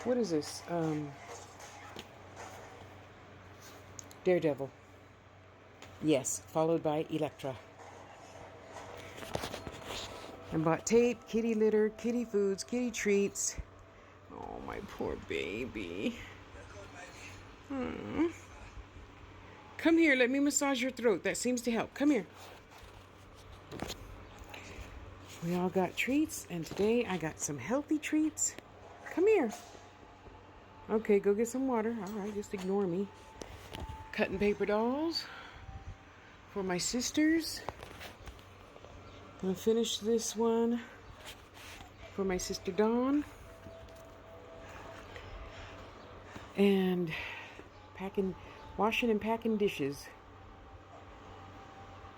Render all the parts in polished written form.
What is this? Daredevil. Yes, followed by Elektra. I bought tape, kitty litter, kitty foods, kitty treats. Oh, my poor baby. Hmm. Come here, let me massage your throat. That seems to help. Come here. We all got treats, and today I got some healthy treats. Come here. Okay, go get some water. All right, just ignore me. Cutting paper dolls for my sisters. Gonna finish this one for my sister Dawn. And washing and packing dishes.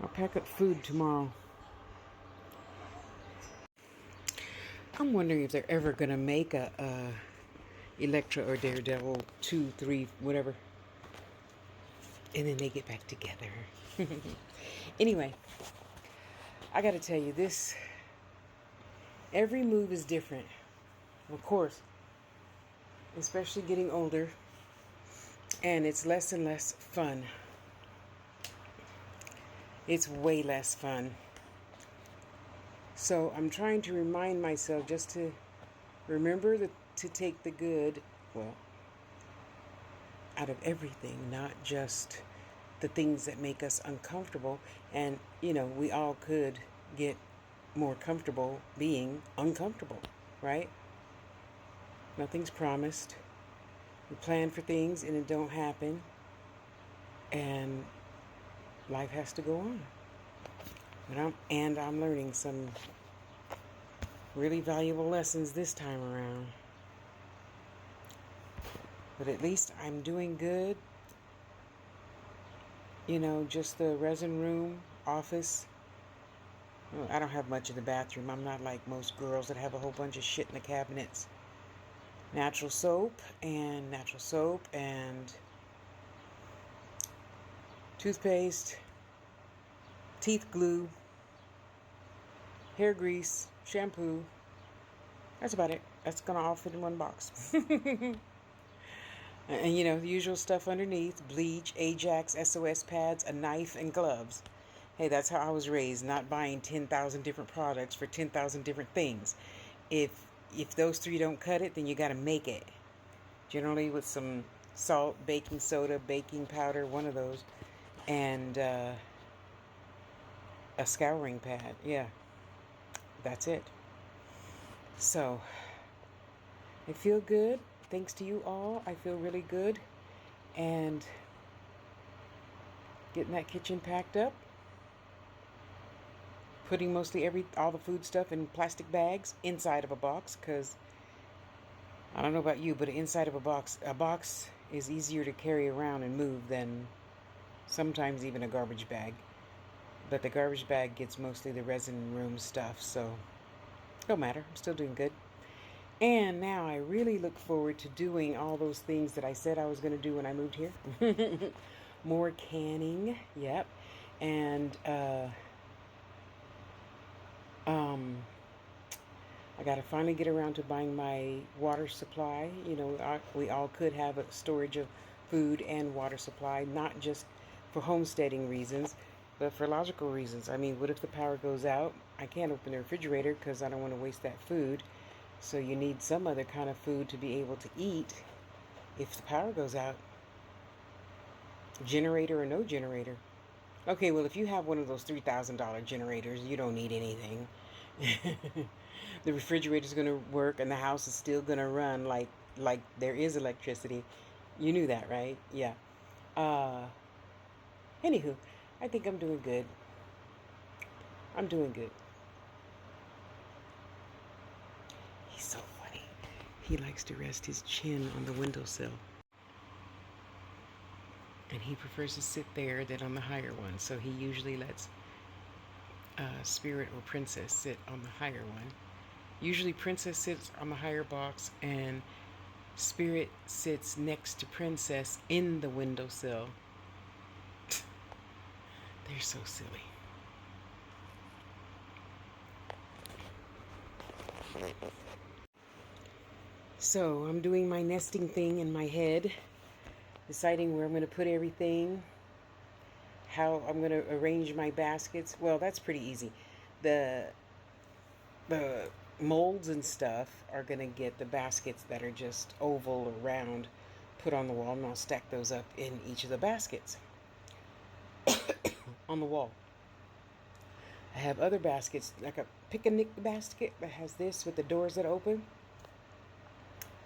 I'll pack up food tomorrow. I'm wondering if they're ever gonna make a Elektra or Daredevil 2, 3, whatever. And then they get back together. Anyway, I gotta tell you this. Every move is different. Of course. Especially getting older. And it's less and less fun. It's way less fun. So I'm trying to remind myself just to remember to take the good, well, out of everything, not just the things that make us uncomfortable. And, we all could get more comfortable being uncomfortable, right? Nothing's promised. We plan for things and it don't happen. And life has to go on. And I'm learning some really valuable lessons this time around. But at least I'm doing good. Just the resin room, office. Well, I don't have much in the bathroom. I'm not like most girls that have a whole bunch of shit in the cabinets. Natural soap and toothpaste, teeth glue, hair grease, shampoo. That's about it. That's gonna all fit in one box. And the usual stuff underneath: bleach, Ajax, SOS pads, a knife, and gloves. Hey, that's how I was raised, not buying 10,000 different products for 10,000 different things. If those three don't cut it, then you got to make it. Generally with some salt, baking soda, baking powder, one of those, and a scouring pad. Yeah, that's it. So, I feel good. Thanks to you all, I feel really good. And getting that kitchen packed up. Putting mostly all the food stuff in plastic bags inside of a box, because I don't know about you, but inside of a box is easier to carry around and move than sometimes even a garbage bag. But the garbage bag gets mostly the resin room stuff, so don't matter. I'm still doing good. And now I really look forward to doing all those things that I said I was going to do when I moved here. More canning, yep. And I got to finally get around to buying my water supply. We all could have a storage of food and water supply, not just for homesteading reasons, but for logical reasons. I mean, what if the power goes out? I can't open the refrigerator because I don't want to waste that food. So you need some other kind of food to be able to eat if the power goes out. Generator or no generator. Okay, well, if you have one of those $3,000 generators, you don't need anything. The refrigerator's going to work and the house is still going to run like there is electricity. You knew that, right? Yeah. Anywho, I think I'm doing good. I'm doing good. He's so funny. He likes to rest his chin on the windowsill. And he prefers to sit there than on the higher one. So he usually lets Spirit or Princess sit on the higher one. Usually Princess sits on the higher box and Spirit sits next to Princess in the windowsill. They're so silly. So I'm doing my nesting thing in my head, deciding where I'm going to put everything, how I'm going to arrange my baskets. Well, that's pretty easy. The molds and stuff are going to get the baskets that are just oval or round put on the wall, and I'll stack those up in each of the baskets on the wall. I have other baskets, like a picnic basket that has this with the doors that open.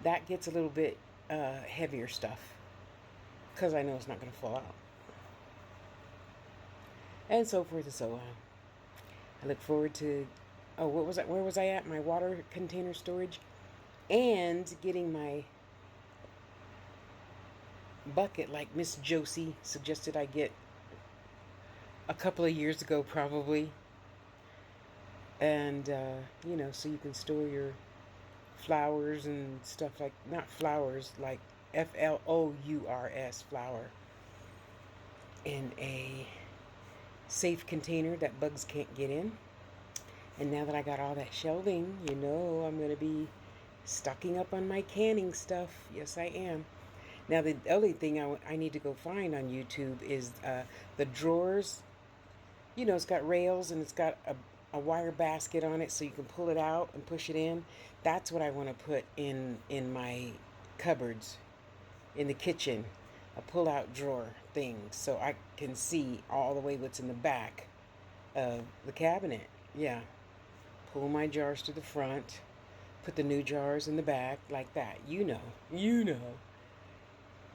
That gets a little bit heavier stuff because I know it's not going to fall out. And so forth and so on. I look forward to, oh, what was that? Where was I at? My water container storage and getting my bucket like Miss Josie suggested I get a couple of years ago, probably. And, so you can store your flowers and stuff like, not flowers, like FLOURS, flower, in a safe container that bugs can't get in. And now that I got all that shelving, I'm going to be stocking up on my canning stuff. Yes, I am. Now, the only thing I need to go find on YouTube is the drawers. It's got rails and it's got a wire basket on it so you can pull it out and push it in. That's what I want to put in my cupboards in the kitchen. A pull-out drawer thing so I can see all the way what's in the back of the cabinet. Yeah. Pull my jars to the front. Put the new jars in the back like that. You know.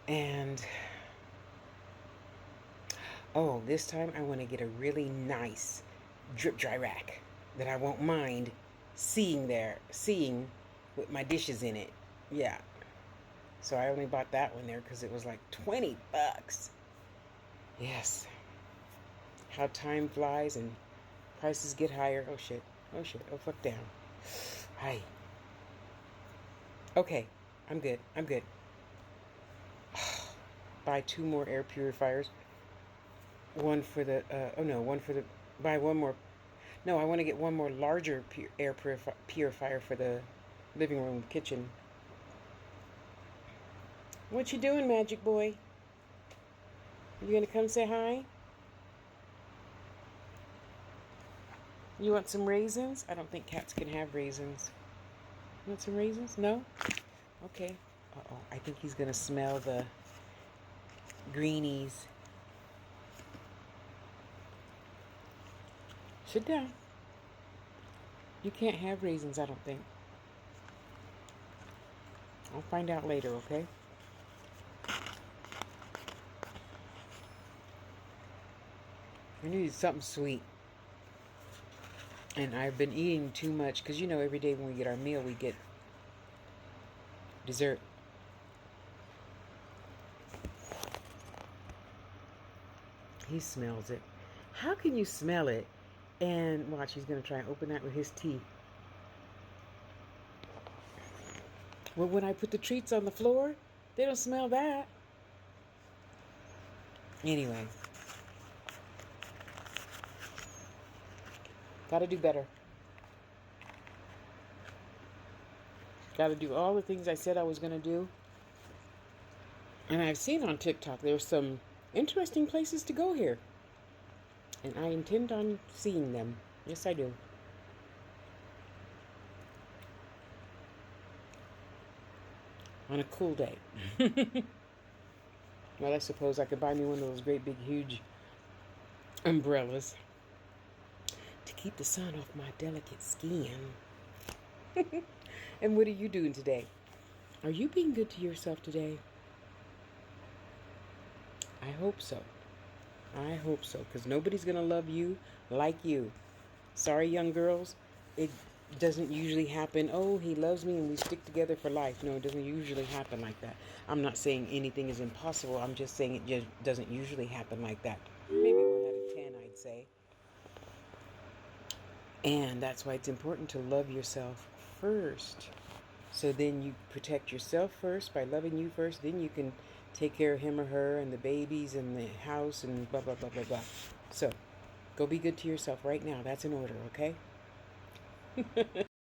And oh, this time I want to get a really nice drip dry rack that I won't mind seeing with my dishes in it. Yeah. So I only bought that one there because it was like $20. Yes. How time flies and prices get higher. Oh shit. Oh fuck down. Hi. Okay. I'm good. Buy 2 more air purifiers. One for the buy one more. No, I want to get one more larger air purifier for the living room, kitchen. What you doing, magic boy? You gonna come say hi? You want some raisins? I don't think cats can have raisins. You want some raisins? No? Okay. Uh-oh. I think he's gonna smell the greenies. Sit down. You can't have raisins, I don't think. I'll find out later, okay? I need something sweet. And I've been eating too much because every day when we get our meal, we get dessert. He smells it. How can you smell it? And watch, he's going to try and open that with his teeth. Well, when I put the treats on the floor, they don't smell that. Anyway. Gotta do better. Gotta do all the things I said I was going to do. And I've seen on TikTok there's some interesting places to go here. And I intend on seeing them. Yes, I do. On a cool day. Well, I suppose I could buy me one of those great big huge umbrellas to keep the sun off my delicate skin. And what are you doing today? Are you being good to yourself today? I hope so. Because nobody's going to love you like you. Sorry, young girls. It doesn't usually happen. Oh, he loves me and we stick together for life. No, it doesn't usually happen like that. I'm not saying anything is impossible. I'm just saying it just doesn't usually happen like that. Maybe 1 out of 10, I'd say. And that's why it's important to love yourself first. So then you protect yourself first by loving you first. Then you can take care of him or her and the babies and the house and blah, blah, blah, blah, blah. So go be good to yourself right now. That's in order, okay?